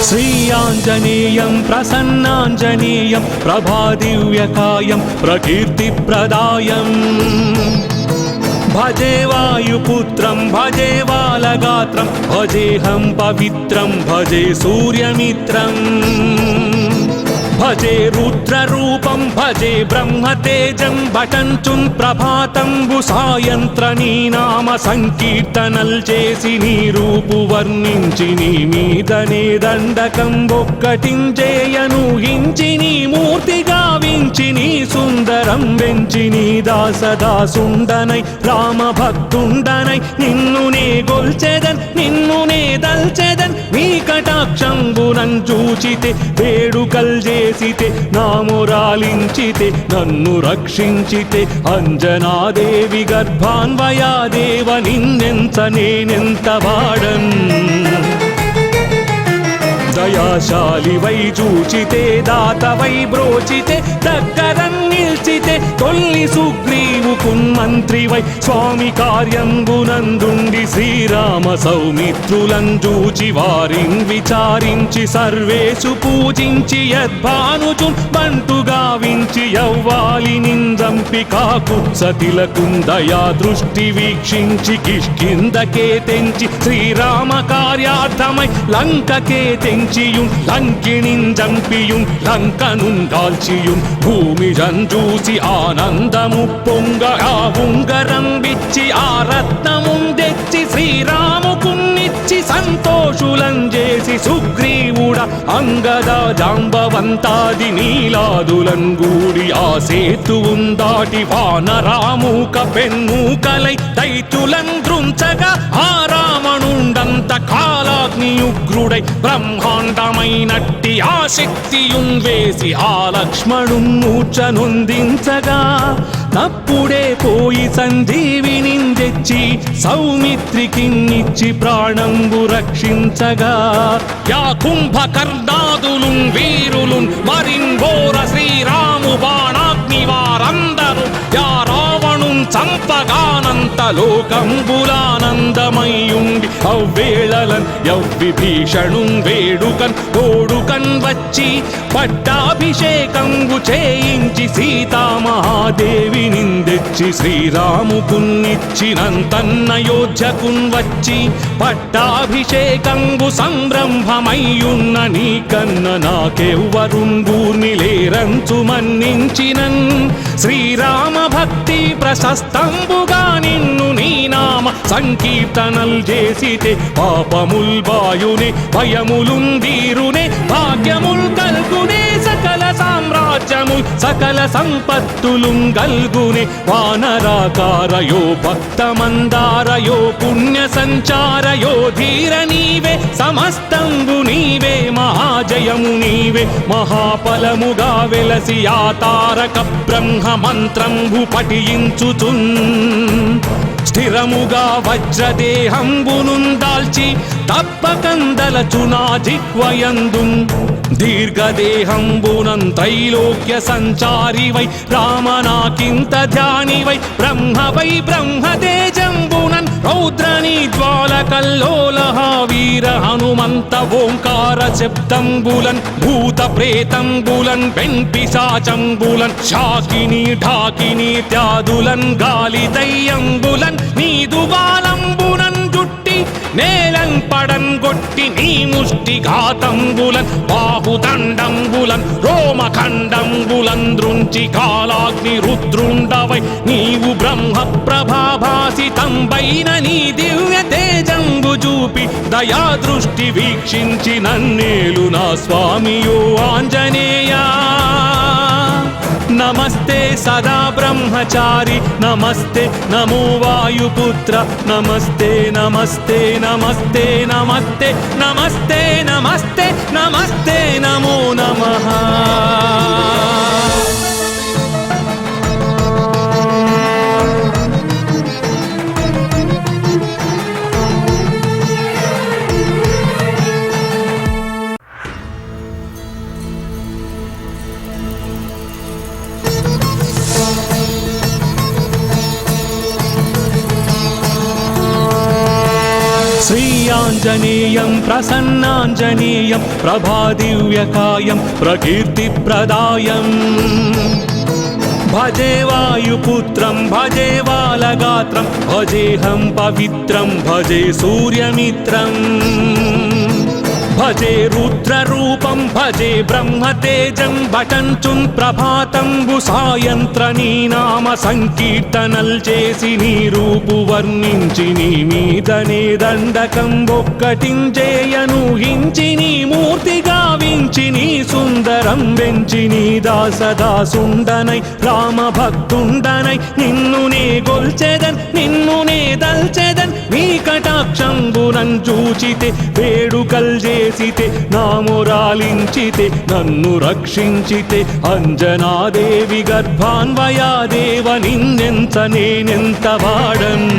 श्रीयाञ्जनेयं प्रसन्नाञ्जनेयं प्रभादिव्यकायं प्रकीर्तिप्रदायम् भजे वायुपुत्रं भजे बालगात्रं भजेऽहं पवित्रं भजे सूर्यमित्रम् भजे रुद्ररूपं भजे ब्रह्मतेजं भटञ्चुं प्रभातं सायंत्रनी नाम संकीर्तनल చేసి నీ రూపు వర్ణించి నీ మీదనే దండకం ఒక్కటించేయను హించి నీ మూర్తి గావించి నీ సుందరం వెంచి నీ దాసదాసుండనై రామ భక్తుండనై నిన్ను నే గొల్చెదన్ నిన్ను నే దల్చెదన్ నీ కటాక్షంబునం చూచితే వేడుకల్ చేసితే నామురాలించితే నన్ను రక్షించితే అంజనాదేవి గర్భాన్వయాదేవ నిన్నెంత నేనెంత వాడన్ దయాశాలి వై చూచితే దాత వై బ్రోచితే దగ్గరం నిల్చితే తొల్లి సుగ్రీవుకున్ మంత్రి వై స్వామి కార్యంబునందుండి శ్రీరామ సౌమిత్రులను చూచి వారిన్ విచారించి సర్వేషు పూజించి యద్భానుజున్ బంటుగా వించి యవ్వాలి నిందంపి కాకు సతిలకున్ దయా దృష్టి వీక్షించి కిష్కిందకే తెంచి శ్రీరామ కార్యార్థమై లంకకే తెంచి లంకిణిం జంపియుం లంకనుం దాల్చియుం భూమి జంజూసి ఆనందము పొంగ ఆ ఉంగరం విచ్చి ఆ రత్నముం తెచ్చి శ్రీరాముకున్నిచ్చి సంతోషులం చేసి సుగ్రీవుడ అంగద జాంబవంతాది నీలాదులం గూడి ఆ సేతువుం దాటి వానరామూక పెన్మూకలై దైత్యులం దృంచగా ఆ రావణుండంత కాలాగ్నియుగ్రుడై బ్రహ్మాండమైనట్టి ఆ శక్తియున్ వేసి ఆ లక్ష్మణున్ మూర్ఛనొందించగా తప్పుడే పోయి సంజీవిని తెచ్చి సౌమిత్రికిన్నిచ్చి ప్రాణంబు రక్షించగా యా కుంభకర్ణాదులున్ వీరులున్ మరింఘోర శ్రీరాము బాణాగ్ని వారందరూ యా రావణున్ చంపగానంత లోకంబులానందమయ్యుండి అవ్వేళలన్ యవ్విభీషణున్ వేడుకన్ తోడుకన్ వచ్చి పట్టాభిషేకంబు చేయించి సీతామహాదేవి నిందెచ్చి శ్రీరాముకున్నిచ్చినంతన్నయోధ్యకున్ వచ్చి పట్టాభిషేకంబు సంరంభమయ్యున్న నీకన్న నాకెవ్వరుంగూర్ని లేరంచు మన్నించినన్ శ్రీరామ భక్తి ప్రశస్తంబుగా నిన్ను నీ నామ సంకీర్తనల్ చేసితే పాపముల్ బాయునే భయములున్ దీరునే భాగ్యముల్ కల్గునే సకల సామ్రాజ్యముల్ సకల సంపత్తులుం గల్గునే వానరాకారయో భక్తమందారయో పుణ్య సంచారయో ధీర నీవే సమస్తంబు నీవే మహాజయము నీవే మహాఫలముగా వెలసి ఆ తారక బ్రహ్మ మంత్రంబు పఠించుచున్ స్థిరముగా వజ్రదేహంబునున్ దాల్చి తప్పకందలచునా జిహ్వయందున్ దీర్ఘదేహంబునం త్రైలోక్య సంచారి వై రామనాకింత ధ్యాని వై బ్రహ్మతేజంబునన్ రౌద్రనీ జ్వాలకల్లోలహ వీర హనుమంత ఓంకార శబ్దంబులన్ భూత ప్రేతంబులన్ వెంపిశాచంబులన్ శాకిని ఢాకిని త్యాదులన్ గాలి దయ్యంబులన్ నీదు బాలంబునన్ జుట్టి నేలం పడన్ గొట్టి నీ ముష్టి ఘాతంబులన్ బాహుదండంబులన్ రోమఖండంబులన్ దృంచి కాలాగ్ని రుద్రుండవై నీవు బ్రహ్మ ప్రభాభాసితంబైన నీ దివ్య తేజంబు చూపి దయా దృష్టి వీక్షించి నన్నేలు నా స్వామియో ఆంజనేయా నమస్తే సదా బ్రహ్మచారి నమస్తే నమో వాయుపుత్ర నమస్తే నమస్తే నమస్తే నమస్తే నమస్తే నమస్తే నమస్తే నమో నమః श्रीयाञ्जनेयं प्रसन्नाञ्जनेयं प्रभादिव्यकायं प्रकीर्तिप्रदायम् भजे वायुपुत्रं भजे बालगात्रं भजेऽहं पवित्रं भजे सूर्यमित्रम् भजे रुद्ररूपं भजे ब्रह्मतेजं भटञ्चुन् ప్రభాతంబు సాయంత్రనీ నామ సంకీర్తనల్ చేసి నీ రూపు వర్ణించి నీ మీదనే దండకం ఒక్కటించేయను హించి నీ మూర్తి గావించి నీ సుందరం వెంచి నీ దాసదాసుండనై రామ భక్తుండనై నిన్ను నే గొల్చెదన్ నిన్ను నే దల్చెదన్ నీ కటాక్షంబునం చూచితే వేడుకల్ చేసితే నామురాలించితే నన్ను రక్షించితే అంజనాదేవి గర్భాన్వయాదేవ నిన్నెంత నేనెంత వాడన్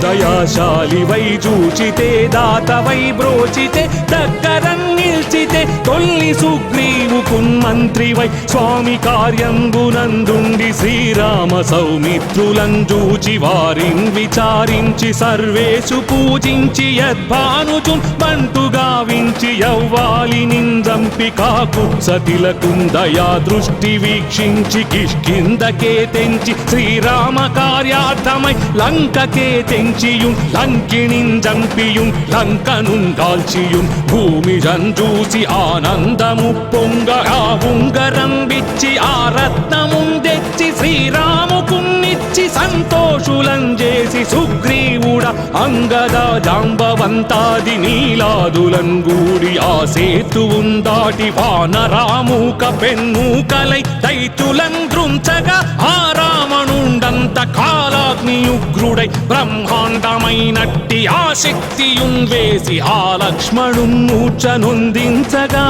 దయాశాలివై చూచితే దాతవై బ్రోచితే దగ్గరన్ నిల్చితే తొల్లి సుగ్రీవుకున్ మంత్రివై స్వామి కార్యంబునందుండి శ్రీరామ సౌమిత్రులను చూచి వారిన్ విచారించి సర్వేషు పూజించి యద్భానుచున్ బంటు గావించి యవ్వాలి నిందంపి కాకుత్సతిలకున్ దయా దృష్టి వీక్షించి కిష్కిందకే తెంచి శ్రీరామ కార్యార్థమై లంకకే తెంచియుం లంకిణిం జంపియుం లంకనుం దాల్చియుం భూమి జంజూసి ఆనందము పొంగ ఆ ఉంగరం విచ్చి ఆ రత్నముం తెచ్చి శ్రీరాముకున్నిచ్చి సంతోషులం చేసి సుగ్రీవుడ అంగద జాంబవంతాది నీలాదులం గూడి ఆ సేతువుం దాటి వానరామూక పెన్మూకలై దైత్యులం దృంచగా ఆ రావణుండంత కాలాగ్నియుగ్రుడై బ్రహ్మాండమైనట్టి ఆ శక్తియున్ వేసి ఆ లక్ష్మణున్ మూర్ఛనొందించగా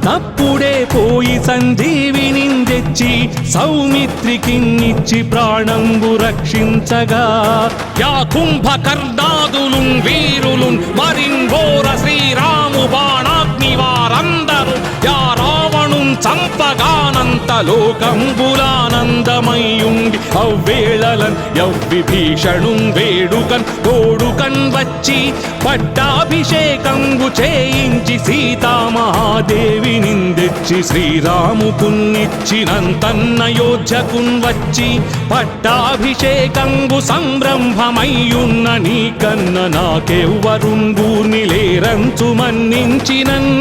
తప్పుడే పోయి సంజీవిని తెచ్చి సౌమిత్రికిన్నిచ్చి ప్రాణంబు రక్షించగా యా కుంభకర్ణాదులున్ వీరులున్ మరింఘోర శ్రీరాము బాణాగ్ని వారందరూ యా రావణున్ చంపగానంత లోకంబులానందమయ్యుండి అవ్వేళలన్ యవ్విభీషణుం వేడుకన్ తోడుకన్ వచ్చి పట్టాభిషేకంబు చేయించి సీతామహాదేవి నిందెచ్చి శ్రీరాముకున్నిచ్చినంతన్నయోధ్యకున్ వచ్చి పట్టాభిషేకంబు సంరంభమయ్యున్న నీకన్న నాకెవ్వరుంగూర్ని లేరంచు మన్నించినన్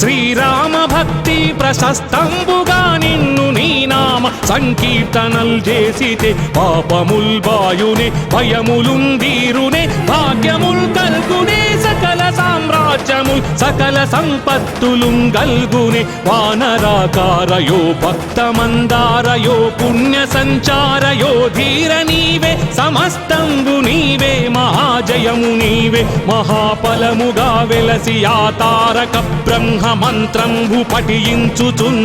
శ్రీరామ భక్తి ప్రశస్తంబుగా నిన్ను నీ నామ సంకీర్తనల్ చేసితే పాపముల్ బాయునే భయములుందీరునే భాగ్యముల్ కల్గునే సకల సామ్రాజ్యముల్ సకల సంపత్తులుం గల్గునే వానరాకారయో భక్తమందారయో పుణ్య సంచారయో ధీర నీవే సమస్తంబు నీవే మహాజయము నీవే మహాఫలముగా వెలసి ఆ తారక బ్రహ్మ మంత్రంబు పఠించుచున్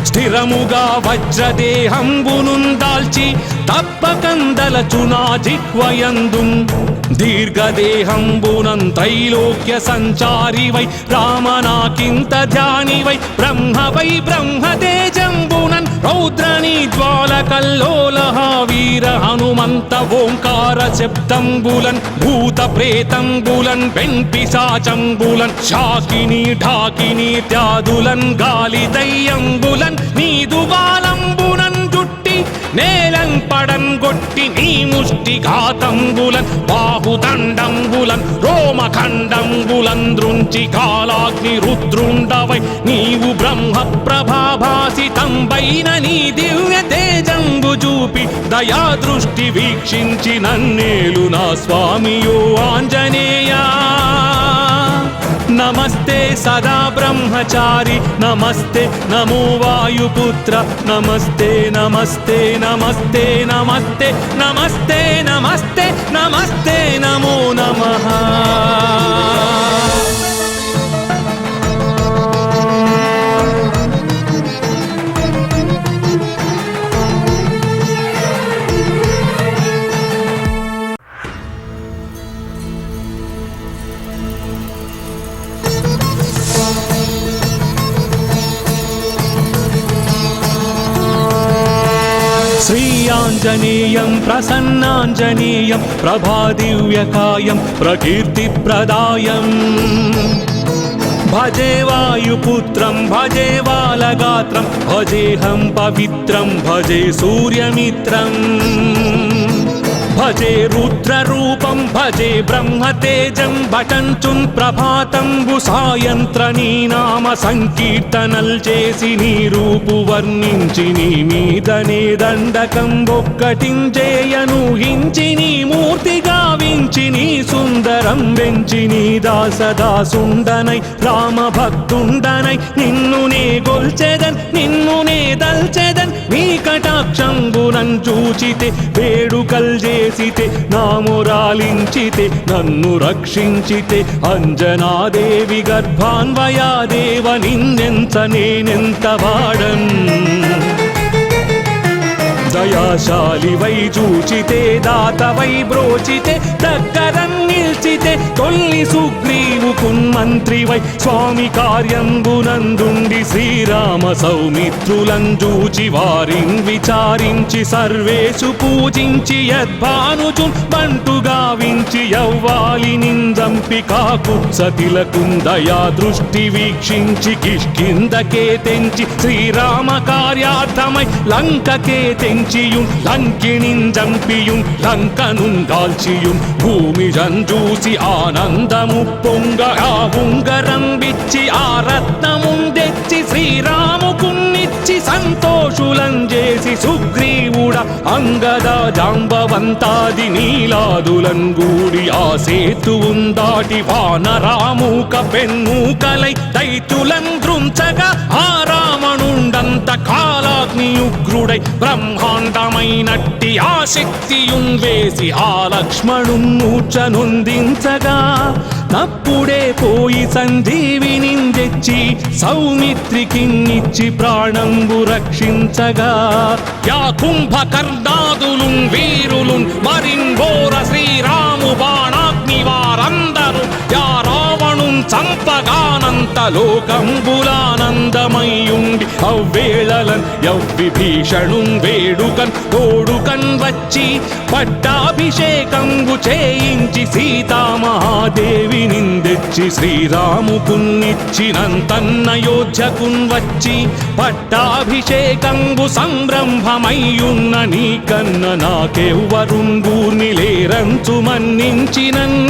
స్థిరముగా వజ్రదేహంబునుం దాల్చి తప్పకందలచునా జిహ్వయందు దీర్ఘదేహంబునం త్రైలోక్య సంచారివై రామనాకింత ధ్యానివై బ్రహ్మవై బ్రహ్మతేజంబునన్ రౌద్రనీ జ్వాలకల్లోలహ వీర హనుమంత ఓంకార శబ్దంబులన్ భూత ప్రేతంబులన్ వెంపిశాచంబులన్ శాకిని ఢాకిని త్యాదులన్ గాలి దయ్యంబులన్ నీదు బాలంబునన్ జుట్టి నేలం పడం గొట్టి నీ ముష్టి ఘాతంబులన్ బాహుదండంబులన్ రోమఖండంబులన్ దృంచి కాలాగ్ని రుద్రుండవై నీవు బ్రహ్మ ప్రభాభాసితంబైన నీ దివ్య తేజంబు చూపి దయా దృష్టి వీక్షించి నన్నేలు నా స్వామియో ఆంజనేయా నమస్తే సదా బ్రహ్మచారి నమస్తే నమో వాయుపుత్ర నమస్తే నమస్తే నమస్తే నమస్తే నమస్తే నమస్తే నమస్తే నమో నమః శ్రీ ఆంజనేయం ప్రసన్నాంజనేయం ప్రభాదివ్యకాయం ప్రకీర్తిప్రదాయం భజే వాయుపుత్రం భజే బాలగాత్రం భజేహం పవిత్రం భజే సూర్యమిత్రం భజే రుద్రరూపం భజే బ్రహ్మతేజం భటంచున్ ప్రభాతంబు సాయంత్ర నీ నామ సంకీర్తనల్ చేసి నీ రూపు వర్ణించి నీ మీదనే దండకం ఒక్కటించేయను హించి నీ మూర్తి గావించి నీ సుందరం వెంచి నీ దాసదాసుండనై రామ భక్తుండనై నిన్ను నే గొల్చెదన్ నిన్ను నే దల్చెదన్ నీ కటాక్షంబునం చూచితే వేడుకల్ చేసితే నామురాలించితే నన్ను రక్షించితే అంజనాదేవి గర్భాన్వయాదేవ నిన్నెంత నేనెంత వాడన్ దయాశాలివై చూచితే దాతవై బ్రోచితే దగ్గరం నిల్చితే తొల్లి సుగ్రీవుకున్ మంత్రివై స్వామి కార్యంబునందుండి శ్రీరామ సౌమిత్రులను చూచి వారిన్ విచారించి సర్వేషు పూజించి యద్భానుజున్ బంటు గావించి యవ్వాలి నిందంపి కాకుత్సతిలకున్ దయా దృష్టి వీక్షించి కిష్కిందకే తెంచి శ్రీరామ కార్యార్థమై లంకకే తెంచియుం లంకిణిన్ జంపియుం లంకనున్ గాల్చియుం భూమి జంజూసి ఆనందము పొంగ ఆ ఉంగరం బిచ్చి ఆ రత్నమున్ తెచ్చి శ్రీరాముకున్నిచ్చి సంతోషులం చేసి సుగ్రీవుడ అంగద జాంబవంతాది నీలాదులం గూడి ఆ సేతువున్ దాటి వానరామూక పెన్మూకలై దైత్యులం దృంచగా ఆ రావణుండంత కాలాగ్ని ఉగ్రుడై బ్రహ్మాండమైనట్టి ఆ శక్తియున్ వేసి ఆ లక్ష్మణున్ మూర్ఛనొందించగా నప్పుడే పోయి సంజీవిని తెచ్చి సౌమిత్రికిన్నిచ్చి ప్రాణంబు రక్షించగా యా కుంభకర్ణాదులున్ వీరులున్ మరింఘోర శ్రీరాము బాణాగ్ని వారందరూ యా రావణున్ చంపగానంత లోకంబులానందమయ్యుండి అవ్వేళలన్ యవ్విభీషణున్ వేడుకన్ తోడుకన్ వచ్చి పట్టాభిషేకంబు చేయించి సీతామహాదేవి నిందెచ్చి శ్రీరాముకున్నిచ్చినంతన్నయోధ్యకున్ వచ్చి పట్టాభిషేకంబు సంరంభమయ్యున్న నీకన్న నాకెవ్వరుంగూర్ని లేరంచు మన్నించినన్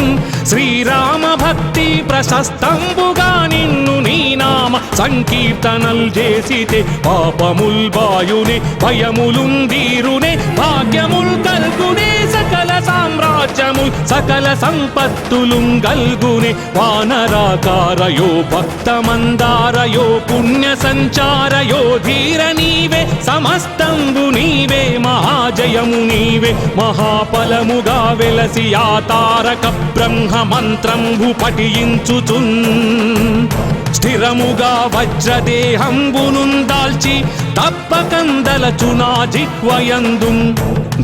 శ్రీరామ భక్తి ప్రశస్తంబుగా నిన్ను నీ నామ సంకీర్తనల్ చేసితే పాపముల్ బాయునే భయములుందీరునే భాగ్యముల్ కల్గునే సకల సామ్రాజ్యముల్ సకల సంపత్తులుం గల్గునే వానరాకారయో భక్తమందారయో పుణ్య సంచారయో ధీర నీవే సమస్తంబు నీవే మహాజయము నీవే మహాఫలముగా వెలసి ఆ తారక బ్రహ్మ మంత్రంబు పఠించుచున్ స్థిరముగా వజ్రదేహంబునున్ దాల్చి తప్పకందలచునా జిహ్వయందు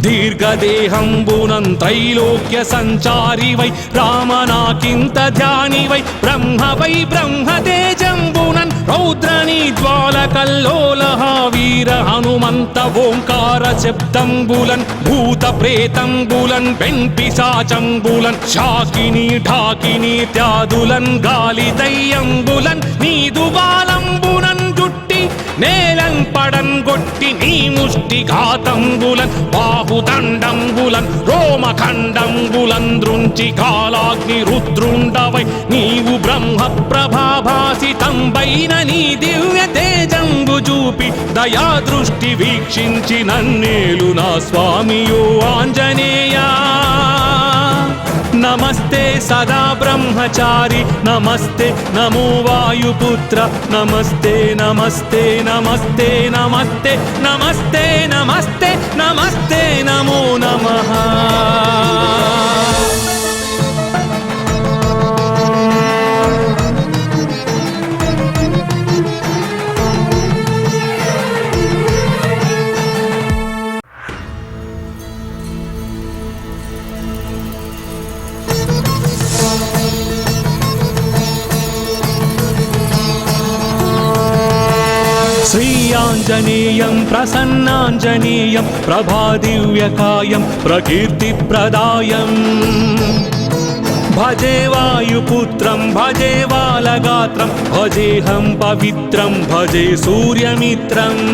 దీర్ఘదేహంబునం త్రైలోక్య సంచారివై రామనాకింత ధ్యానివై బ్రహ్మవై బ్రహ్మతేజంబునన్ రౌద్రనీ జ్వాలకల్లోలహ వీర హనుమంత ఓంకార శబ్దంబులన్ భూత ప్రేతంబులన్ వెంపిశాచంబులన్ శాకిని ఢాకిని త్యాదులన్ గాలి దయ్యంబులన్ నీదు బాలంబునన్ జుట్టి నేలం పడన్ గొట్టి నీ ముష్టి ఘాతంబులన్ బాహుదండంబులన్ రోమఖండంబులన్ దృంచి కాలాగ్ని రుద్రుండవై నీవు బ్రహ్మ ప్రభాభాసితంబైన నీ దివ్య తేజంబు చూపి దయా దృష్టి వీక్షించి నన్నేలు నా స్వామియో ఆంజనేయా నమస్తే సదా బ్రహ్మచారి నమస్తే నమో వాయుపుత్ర నమస్తే నమస్తే నమస్తే నమస్తే నమస్తే నమస్తే నమస్తే నమో నమః श्रीयाञ्जनेयं प्रसन्नाञ्जनेयं प्रभादिव्यकायं प्रकीर्तिप्रदायम् भजे वायुपुत्रं भजे बालगात्रं भजेऽहं पवित्रं भजे सूर्यमित्रम्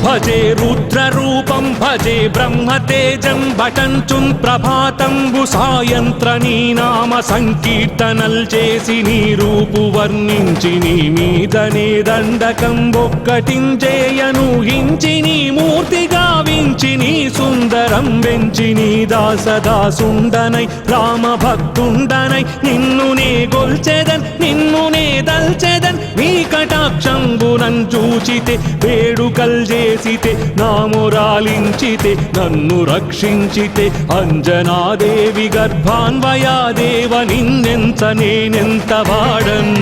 भजे रुद्ररूपं भजे ब्रह्मतेजं भटञ्चुं ప్రభాతంబు సాయంత్ర నీ నామ సంకీర్తనల్ చేసి నీ రూపు వర్ణించి నీ మీదనే దండకం ఒక్కటించేయను హించి నీ మూర్తి గావించి నీ సుందరం వెంచి నీ దాసదాసుండనై రామ భక్తుండనై నిన్ను నే గొల్చెదన్ నిన్ను నే దల్చెదన్ నీ కటాక్షంబునన్ చూచితే వేడుకల్ చేసితే నామురాలించితే నన్ను రక్షించితే అంజనాదేవి గర్భాన్వయాదేవ నిన్నెంత నేనెంత వాడన్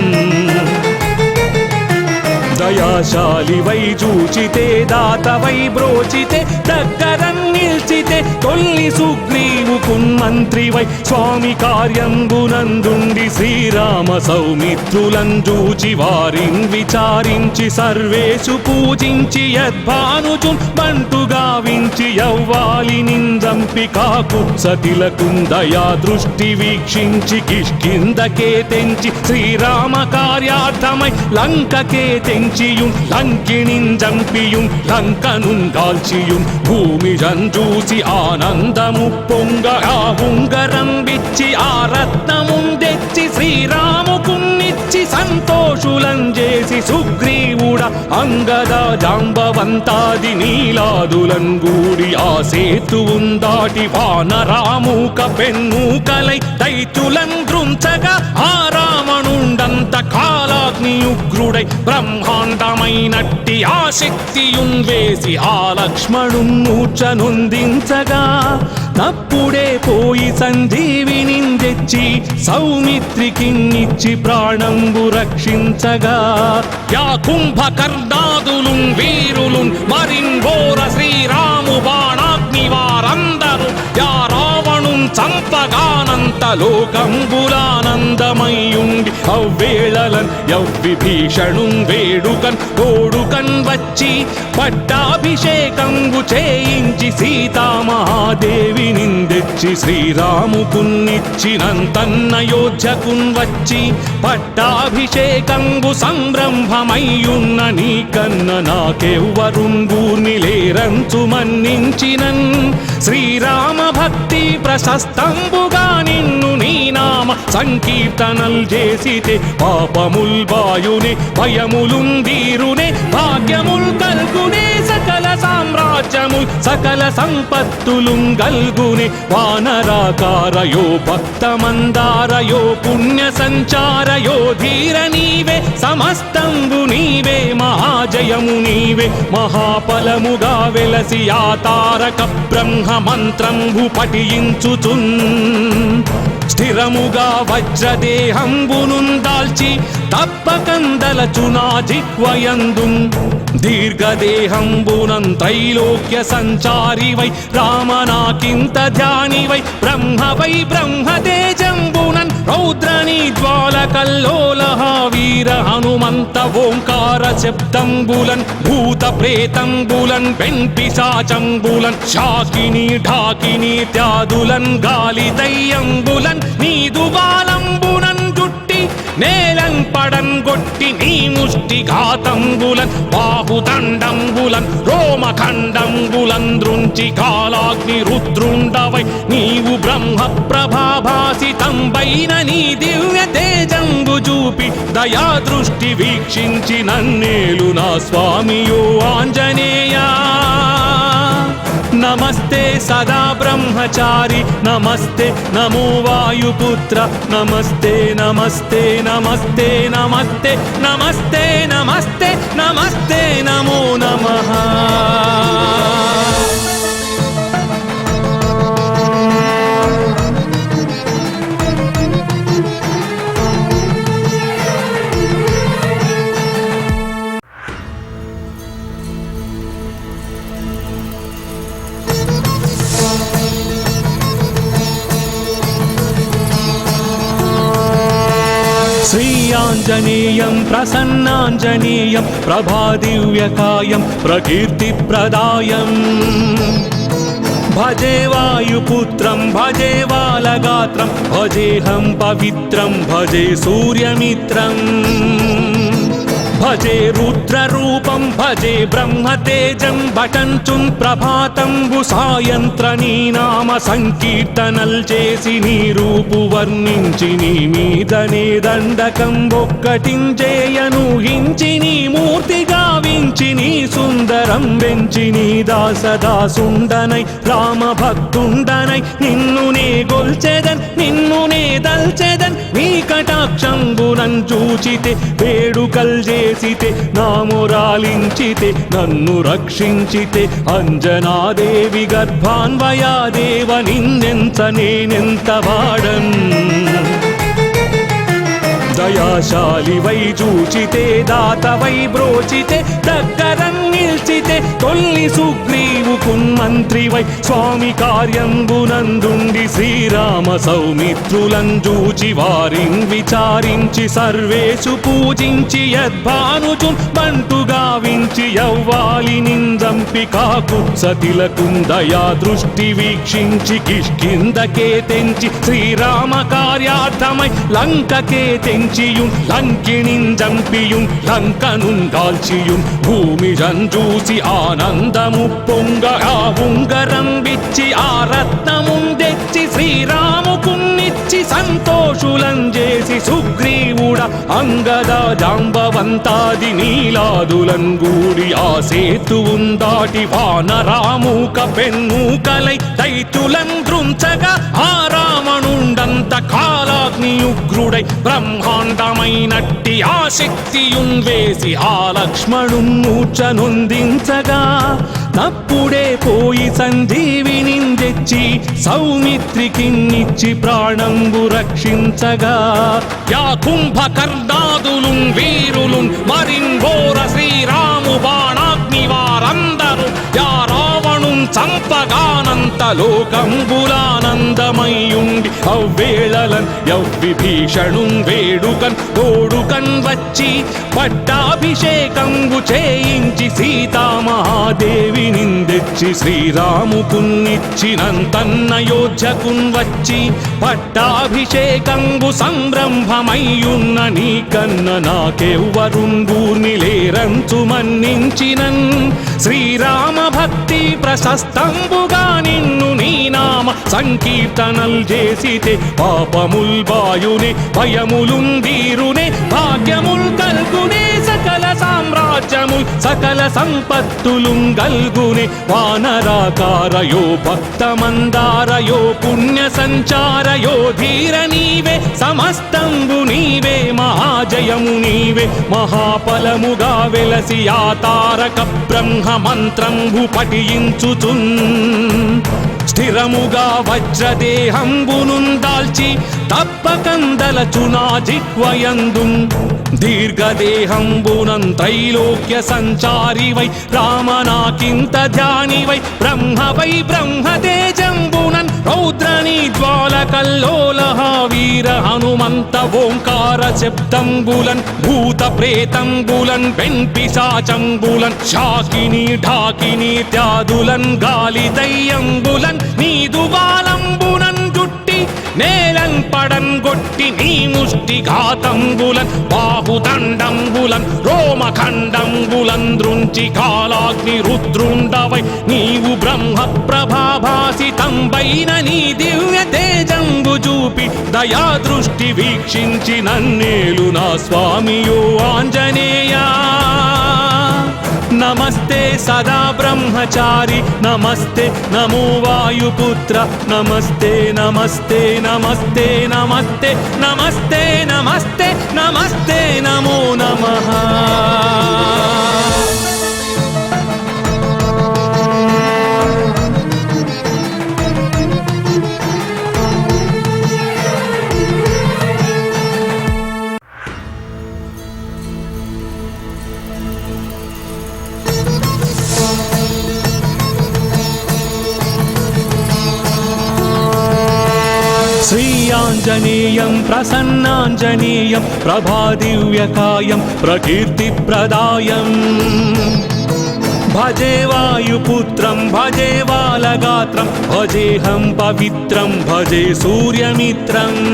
దయాశాలివై చూచితే దాతవై బ్రోచితే దగ్గరన్ నిల్చితే తొల్లి సుగ్రీవుకున్ మంత్రివై స్వామి కార్యంబునందుండి శ్రీరామ సౌమిత్రులం చూచి వారిన్ విచారించి సర్వేషు పూజించి యద్భానుజున్ బంటు గావించి యవ్వాలి నిందంపి కాకుత్సతిలకున్ దయా దృష్టి వీక్షించి కిష్కిందకే తెంచి శ్రీరామ కార్యార్థమై లంకకే తెంచియుం లంకిణిన్ జంపియుం లంకనున్ కాల్చియుం భూమి జంజూసి ఆనందము పొంగ ఆ ఉంగరం విచ్చి ఆ రత్నముం తెచ్చి శ్రీరాముకున్నిచ్చి సంతోషులం చేసి సుగ్రీవుడ అంగద జాంబవంతాది నీలాదులం గూడి ఆ సేతువుం దాటి వానరామూక పెన్నూకలై దైత్యులం దృంచగా ఆ రావణుండంత కాలాగ్ని ఉగ్రుడై బ్రహ్మాండమైనట్టి ఆ శక్తియున్ వేసి ఆ లక్ష్మణున్ మూర్ఛనొందించగా తప్పుడే పోయి సంజీవిని తెచ్చి సౌమిత్రికిన్నిచ్చి ప్రాణంబు రక్షించగా యా కుంభకర్ణాదులున్ వీరులున్ మరిన్ ఘోర శ్రీరాము బాణాగ్ని వారందరూ యా రావణున్ చంపగానంత లోకంబులానందమయ్యుండి అవ్వేళలన్ యవ్విభీషణున్ వేడుకన్ తోడుకన్ వచ్చి పట్టాభిషేకంబు చేయించి సీతామహాదేవి నిందెచ్చి శ్రీరాముకున్నిచ్చినంతన్నయోధ్యకున్ వచ్చి పట్టాభిషేకంబు సంరంభమయ్యున్న నీకన్న నాకెవ్వరున్ గూర్నిలేరంచు మన్నించినన్ శ్రీరామ భక్తి ప్రశస్తంబుగా నిన్ను నీ నామ సంకీర్తనల్ చేసితే పాపముల్ బాయునే భయములున్ వీరునే భాగ్యముల్ కల్గునే సకల సామ్రాజ్యముల్ సకల సంపత్తులున్ గల్గునే వానరాకారయో భక్తమందారయో పుణ్య సంచారయో ధీర నీవే సమస్తంబు నీవే మహాజయము నీవే మహాఫలముగా వెలసి ఆ తారక బ్రహ్మ మంత్రంబు పఠించుచున్ స్థిరముగా వజ్రదేహంబునున్ దాల్చి తప్పకందలచునా జిహ్వయందున్ దీర్ఘదేహంబునం త్రైలోక్య సంచారివై రామనాకింత ధ్యానివై బ్రహ్మవై బ్రహ్మతేజంబునన్ రౌద్రనీ జ్వాలకల్లోలహ వీర హనుమంత ఓంకార శబ్దంబులన్ భూత ప్రేతంబులన్ వెంపిశాచంబులన్ శాకిని ఢాకిని త్యాదులన్ గాలి దయ్యంబులన్ నీదు బాలంబునన్ జుట్టి నేలన్ పడన్ గొట్టి నీ ముష్టి ఘాతంబులన్ బాహుదండంబులన్ రోమఖండంబులన్ దృంచి కాలాగ్ని రుద్రుండవై నీవు బ్రహ్మ ప్రభాభాసితంబైన నీ దివ్య తేజంబు చూపి దయా దృష్టి వీక్షించి నన్నేలు నా స్వామియో ఆంజనేయా నమస్తే సదా బ్రహ్మచారి నమస్తే నమో వాయుపుత్ర నమస్తే నమస్తే నమస్తే నమస్తే నమస్తే నమస్తే నమస్తే నమో నమః प्रभयाञ्जनेयं प्रसन्नाञ्जनेयं प्रभादिव्यकायं प्रकीर्तिप्रदायम् भजे वायुपुत्रं भजे बालगात्रं भजेऽहं पवित्रं भजे सूर्यमित्रम् भजे रुद्ररूपं भजे ब्रह्मतेजं भटञ्चुं प्रभातं सायन्त्रनी नाम సంకీర్తనల్ చేసి నీ రూపు వర్ణించి నీ మీదనే దండకం ఒక్కటించేయను హించి నీ మూర్తి గావించి నీ సుందరం వెంచి నీ దాసదాసుండనై రామ భక్తుండనై నిన్ను నే గొల్చెదన్ నిన్ను నే దల్చెదన్ నీ కటాక్షంబునన్ చూచితే వేడుకల్ చేసితే నామురాలించితే నన్ను రక్షించితే అంజనాదేవి గర్భాన్వయాదేవ నిన్నెంత నేనెంత వాడన్ దయాశాలివై చూచితే దాతవై బ్రోచితే దగ్గరన్ నిల్చితే తొల్లి సుగ్రీవుకున్ మంత్రివై స్వామి కార్యంబునందుండి శ్రీరామ సౌమిత్రులం చూచి వారిన్ విచారించి సర్వేషు పూజించి యద్భానుచున్ బంటు గావించి యవ్వాలి నిందంపి కాకు సతిలకున్ దయా దృష్టి వీక్షించి కిష్కిందకే తెంచి శ్రీరామ కార్యార్థమై లంకకే తెంచియుం లంకిణిన్ జంపియుం లంకనున్ కాల్చియుం భూమి జంజూసి ఆనందము పొంగ ఆ ఉంగరం విచ్చి ఆ రత్నమున్ తెచ్చి శ్రీరాముకున్నిచ్చి సంతోషులం చేసి సుగ్రీవుడ అంగద జాంబవంతాది నీలాదులం గూడి ఆ సేతువున్ దాటి వానరామూక పెన్మూకలై దైతులం దృంచగా ఆ రావణుండంత కాలాగ్నియుగ్రుడై బ్రహ్మాండమైనట్టి ఆ శక్తియున్ వేసి ఆ లక్ష్మణున్ మూర్ఛనొందించగా తప్పుడే పోయి సంజీవిని తెచ్చి సౌమిత్రికిన్నిచ్చి ప్రాణంబు రక్షించగా యా కుంభకర్ణాదులున్ వీరులున్ మరిన్ ఘోర శ్రీరాము బాణాగ్ని వారందరూ యా రావణున్ చంపగానంత లోకంబులానందమయ్యుండి అవ్వేళలన్ యవ్విభీషణున్ వేడుకన్ తోడుకన్ వచ్చి పట్టాభిషేకంబు చేయించి సీతామహాదేవి నిందెచ్చి శ్రీరాముకున్నిచ్చినంతన్నయోధ్యకున్ వచ్చి పట్టాభిషేకంబు సంరంభమయ్యున్న నీకన్న నాకెవ్వరున్ గూర్ని లేరంచు మన్నించినన్ శ్రీరామ భక్తి ప్రశస్తంబుగా నిన్ను నీ నామ సంకీర్తనల్ చేసితే పాపముల్ బాయునే భయములున్ దీరునే భాగ్యముల్ కల్గునే సకల సామ్రాజ్యముల్ సకల సంపత్తులుం గల్గునే వానరాకారయో భక్తమందారయో పుణ్య సంచారయో ధీర నీవే సమస్తంబు నీవే మహాజయము నీవే మహాఫలముగా వెలసి ఆ తారక బ్రహ్మ మంత్రంబు పఠించుచున్ స్థిరముగా వజ్రదేహంబునున్ దాల్చి తప్పకందలచునా జిహ్వయందుం దీర్ఘదేహంబునం త్రైలోక్య సంచారివై రామనాకింత ధ్యానివై బ్రహ్మవై బ్రహ్మతేజంబునన్ రౌద్రనీ జ్వాలకల్లోలహ వీర హనుమంత ఓంకార శబ్దంబులన్ భూత ప్రేతంబులన్ వెంపిశాచంబులన్ శాకిని ఢాకిని త్యాదులన్ గాలి దయ్యంబులన్ నీదు బాలంబునన్ జుట్టి నేలన్ పడన్ గొట్టి నీ ముష్టి ఘాతంబులన్ బాహుదండంబులన్ రోమఖండంబులన్ దృంచి కాలాగ్ని రుద్రుండవై నీవు బ్రహ్మ ప్రభాభాసితంబైన నీ దివ్య తేజంబు చూపి దయా దృష్టి వీక్షించి నన్నేలు నా స్వామియో ఆంజనేయా నమస్తే సదా బ్రహ్మచారి నమస్తే నమో వాయుపుత్ర నమస్తే నమస్తే నమస్తే నమస్తే నమస్తే నమస్తే నమస్తే నమో నమః श्रीयाञ्जनेयं प्रसन्नाञ्जनेयं प्रभादिव्यकायं प्रकीर्तिप्रदायम् भजे वायुपुत्रं भजे बालगात्रं भजेऽहं पवित्रं भजे सूर्यमित्रम्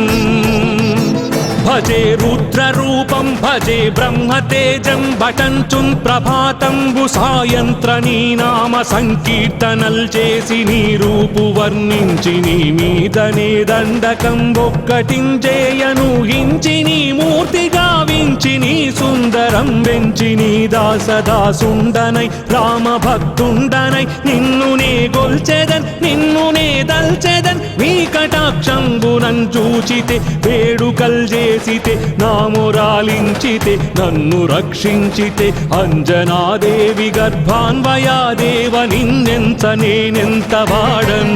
भजे रुद्ररूपं भजे ब्रह्मतेजं भटञ्चुं ప్రభాతంబు సాయంత్రనీ నామ సంకీర్తనల్ చేసి నీ రూపు వర్ణించి నీ మీదనే దండకం ఒక్కటించేయను హించి నీ మూర్తి గావించి నీ సుందరం వెంచి నీ దాసదాసుండనై రామ భక్తుండనై నిన్ను నే గొల్చెదన్ నిన్ను నే దల్చెదన్ నీ కటాక్షంబునన్ చూచితే వేడుకల్ చేసితే నామురాలించితే నన్ను రక్షించితే అంజనాదేవి గర్భాన్వయాదేవ నిన్నెంత నేనెంత వాడన్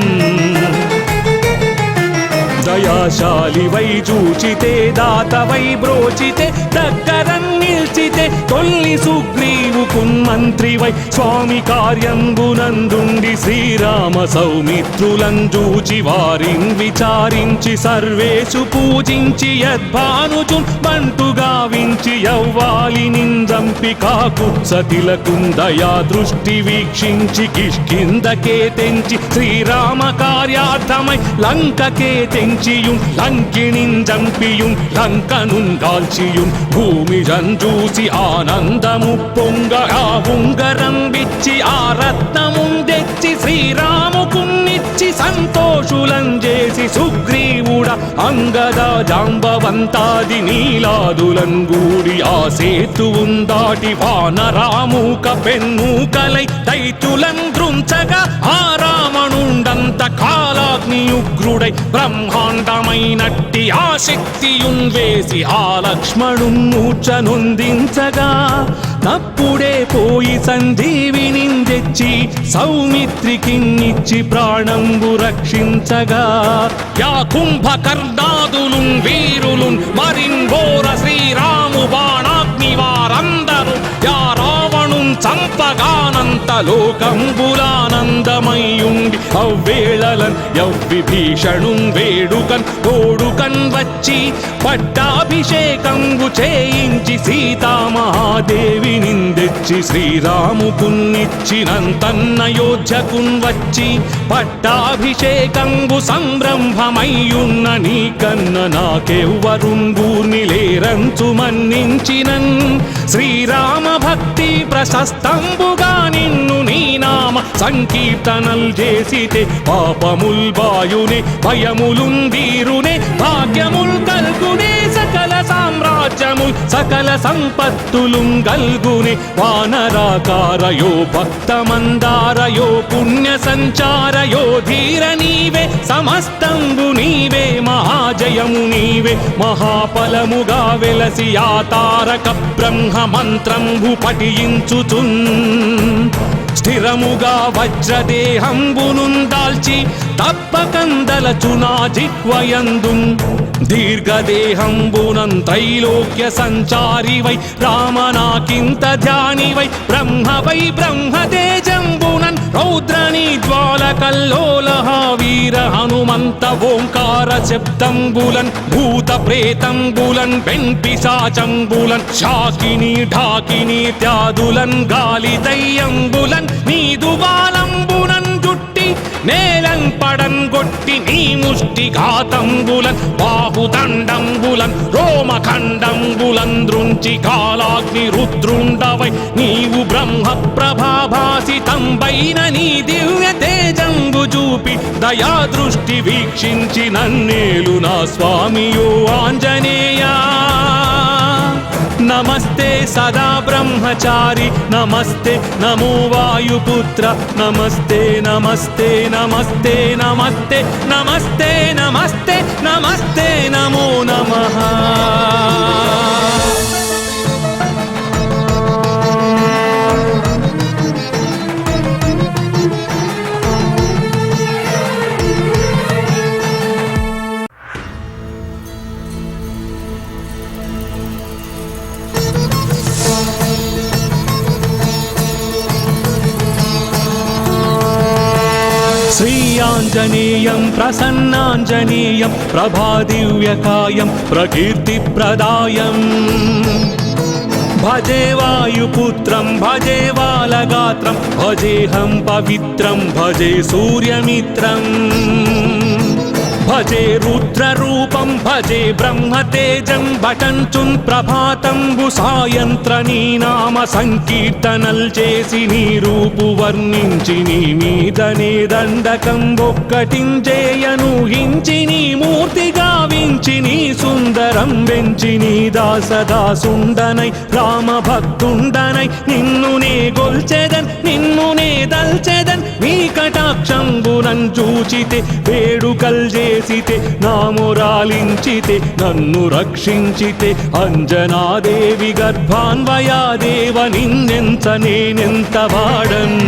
దయాశాలివై చూచితే దాతవై బ్రోచితే దగ్గరం నిల్చితే తొల్లి సుగ్రీవుకున్ మంత్రివై స్వామి కార్యంబునందుండి శ్రీరామ సౌమిత్రులం చూచి వారిన్ విచారించి సర్వేషు పూజించి యద్భానుజుం బంటుగా వించి యవ్వాలి నిందంపి కాకు సతిలకుందయా దృష్టి వీక్షించి కిష్కిందకే తెంచి శ్రీరామ కార్యార్థమై లంకకే తెంచియుం లంకిణిన్ జంపియుం లంకనున్ కాల్చియుం భూమి జంజూసి ఆనందము పొంగ ఆ ఉంగరం విచ్చి ఆ రత్నముం తెచ్చి శ్రీరాముకున్నిచ్చి సంతోషులం చేసి సుగ్రీవుడ అంగద జాంబవంతాది నీలాదులం గూడి ఆ సేతువుం దాటి వానరామూక పెన్మూకలై దైత్యులం దృంచగా ఆ రావణుండంత కాలాగ్నియుగ్రుడై బ్రహ్మాండమైనట్టి ఆ శక్తియున్ వేసి ఆ లక్ష్మణున్ మూర్ఛనొందించగా తప్పుడే పోయి సంజీవిని తెచ్చి సౌమిత్రికిన్నిచ్చి ప్రాణంబు రక్షించగా యా కుంభకర్ణాదులున్ వీరులున్ మరింఘోర శ్రీరాము బాణాగ్ని వారందరూ యా రావణున్ చంపగానంత లోకంబులానందమయ్యుండి అవ్వేళలన్ యవ్విభీషణున్ వేడుకన్ తోడుకన్ వచ్చి పట్టాభిషేకంబు చేయించి సీతామహాదేవి నిందెచ్చి శ్రీరాముకున్నిచ్చినంతన్నయోధ్యకున్ వచ్చి పట్టాభిషేకంబు సంరంభమయ్యున్న నీకన్న నాకెవ్వరుంగూర్ని లేరంచు మన్నించినన్ శ్రీరామ భక్తి ప్రశస్తంబుగా నిన్ను నీ నామ సంకీర్తనల్ చేసితే పాపముల్ బాయునే భయములుందీరునే భాగ్యముల్ కల్గునే సకల సామ్రాజ్యముల్ సకల సంపత్తులుం గల్గునే వానరాకారయో భక్తమందారయో పుణ్య సంచారయో ధీర నీవే సమస్తంబు నీవే మహాజయము నీవే మహాఫలముగా వెలసి ఆ తారక బ్రహ్మ మంత్రంబు పఠించుచున్ స్థిరముగా వజ్రదేహంబునున్ దాల్చి తప్పకందలచునా జిహ్వయందుం దీర్ఘదేహంబునం త్రైలోక్య సంచారివై రామనాకింత ధ్యానివై బ్రహ్మవై బ్రహ్మతేజంబునన్ రౌద్రనీ జ్వాలకల్లోలహ వీర హనుమంత ఓంకార శబ్దంబులన్ భూత ప్రేతంబులన్ వెంపిశాచంబులన్ శాకిని ఢాకిని త్యాదులన్ గాలి దయ్యంబులన్ నీదు బాలంబునన్ జుట్టి నేలన్ పడన్ గొట్టి నీ ముష్టి ఘాతంబులన్ బాహుదండంబులన్ రోమఖండంబులన్ దృంచి కాలాగ్ని రుద్రుండవై నీవు బ్రహ్మ ప్రభాభాసితంబైన నీ దివ్య తేజంబు చూపి దయా దృష్టి వీక్షించి నన్నేలు నా స్వామియో ఆంజనేయా నమస్తే సదా బ్రహ్మచారి నమస్తే నమో వాయుపుత్ర నమస్తే నమస్తే నమస్తే నమస్తే నమస్తే నమస్తే నమస్తే నమో నమః శ్రీయాంజనేయం ప్రసన్నాంజనేయం ప్రభాదివ్యకాయం ప్రకీర్తిప్రదాయం భజే వాయుపుత్రం భజే బాలగాత్రం భజేహం పవిత్రం భజే సూర్యమిత్రం భజే రుద్రరూపం భజే బ్రహ్మతేజం భటంచున్ ప్రభాతంబు సాయంత్ర నీ నామ సంకీర్తనల్ చేసి నీ రూపు వర్ణించి నీ మీదనే దండకం ఒక్కటించేయను హించి నీ మూర్తి గావించి నీ సుందరం వెంచి నీ దాసదాసుండనై రామ భక్తుండనై నిన్ను నే గొల్చెదన్ నిన్ను నే దల్చెదన్ నీ కటాక్షంబునం చూచితే వేడుకల్ చేసితే నామురాలించితే నన్ను రక్షించితే అంజనాదేవి గర్భాన్వయాదేవ నిన్నెంత నేనెంత వాడన్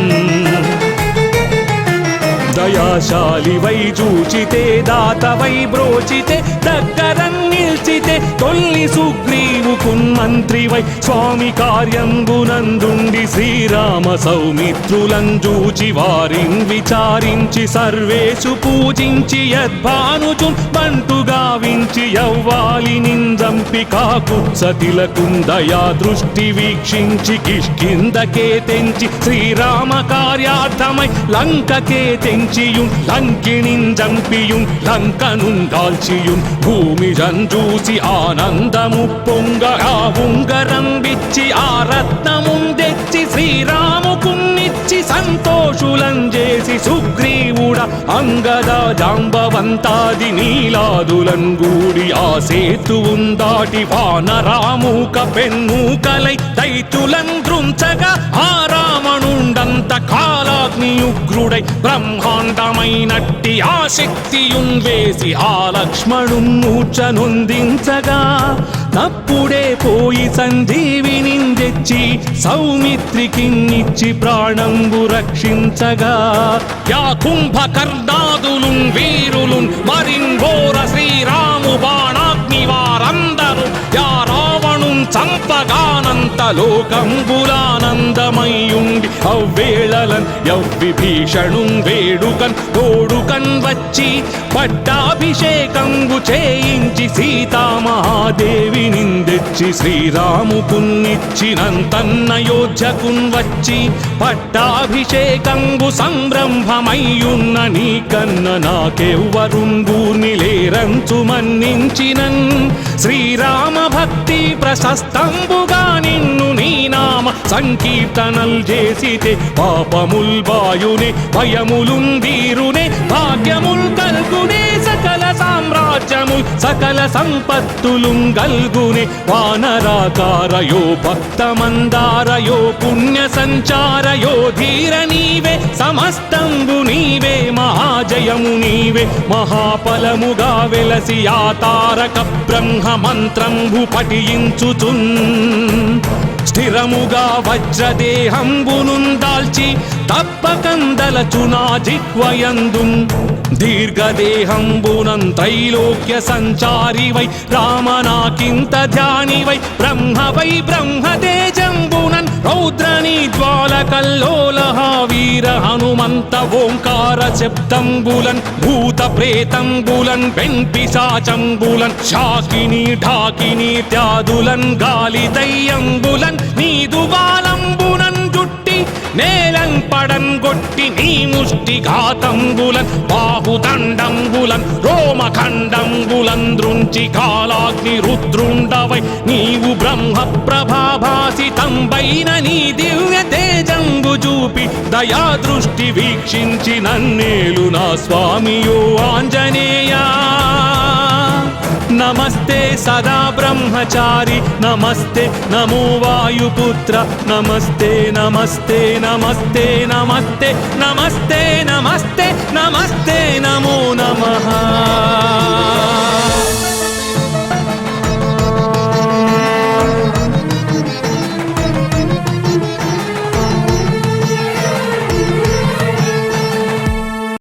దయాశాలి వై చూచితే దాతవై బ్రోచితే దగ్గరం నిల్చితే తొల్లి సుగ్రీవుకున్ మంత్రి వై స్వామి కార్యంబునందుండి శ్రీరామ సౌమిత్రులం చూచి వారిన్ విచారించి సర్వేషు పూజించి యద్భానుచున్ బంటు గావించి యవ్వాలి నిందంపి కాకుత్సతిలకుం దయా దృష్టి వీక్షించి కిష్కిందకే తెంచి శ్రీరామ కార్యార్థమై లంకకే తెంచియున్ లంకిణిం జంపియున్ లంకనుం దాల్చియున్ భూమి జంజూసి ఆనందము పొంగ ఆ ఉంగరం విచ్చి ఆ రత్నముం తెచ్చి శ్రీరాముకున్నిచ్చి సంతోషులం చేసి సుగ్రీవుడ అంగద జాంబవంతాది నీలాదులం గూడి ఆ సేతువుం దాటి వానరామూక పెన్మూకలై దైత్యులం దృంచగా ఆ రావణుండంత కాలాగ్నియుగ్రుడై బ్రహ్మాండమైనట్టి ఆ శక్తియున్ వేసి ఆ లక్ష్మణున్ మూర్ఛనొందించగా తప్పుడే పోయి సంజీవిని తెచ్చి సౌమిత్రికిన్నిచ్చి ప్రాణంబు రక్షించగా యా కుంభకర్ణాదులున్ వీరులున్ మరింఘోర శ్రీరాము బాణాగ్ని వారందరూ యా రావణున్ చంపగానంత లోకంబులానందమయ్యుండి అవ్వేళలన్ యవ్విభీషణుం వేడుకన్ తోడుకన్ వచ్చి పట్టాభిషేకంబు చేయించి సీతామహాదేవి నిందెచ్చి శ్రీరాముకున్నిచ్చినంతన్నయోధ్యకున్ వచ్చి పట్టాభిషేకంబు సంరంభమయ్యున్న నీ కన్న నాకెవ్వరుంగూర్ని లేరంచు మన్నించినన్ శ్రీరామ భక్తి ప్రశస్తంబుగా నిన్ను నీ నామ సంకీర్తనల్ చేసితే పాపముల్ బాయునే భయములుం దీరునే భాగ్యముల్ కల్గునే సకల సామ్రాజ్యముల్ సకల సంపత్తులుం గల్గునే వానరాకారయో భక్తమందారయో పుణ్య సంచారయో ధీర నీవే సమస్తంబు నీవే మహాజయము నీవే మహాఫలముగా వెలసి ఆ తారక బ్రహ్మ మంత్రంబు పఠించుచున్ స్థిరముగా వజ్రదేహంబునున్ దాల్చి తప్పకందలచునా జిహ్వయందున్ దీర్ఘదేహంబునం త్రైలోక్య సంచారివై రామనాకింత ధ్యానివై బ్రహ్మవై బ్రహ్మతేజంబునన్ రౌద్రనీ జ్వాలకల్లోలహ వీర హనుమంత ఓంకార శబ్దంబులన్ భూత ప్రేతంబులన్ వెంపిశాచంబులన్ శాకిని ఢాకిని త్యాదులన్ గాలి దయ్యంబులన్ నీదు బాలంబునన్ జుట్టి నేలం పడన్ గొట్టి నీ ముష్టి ఘాతంబులన్ బాహుదండంబులన్ రోమఖండంబులన్ దృంచి కాలాగ్ని రుద్రుండవై నీవు బ్రహ్మ ప్రభాభాసితంబైన నీ దివ్య తేజంబు చూపి దయా దృష్టి వీక్షించి నన్నేలు నా స్వామియో ఆంజనేయా నమస్తే సదా బ్రహ్మచారి నమస్తే నమో వాయుపుత్ర నమస్తే నమస్తే నమస్తే నమస్తే నమస్తే నమస్తే నమస్తే నమో నమః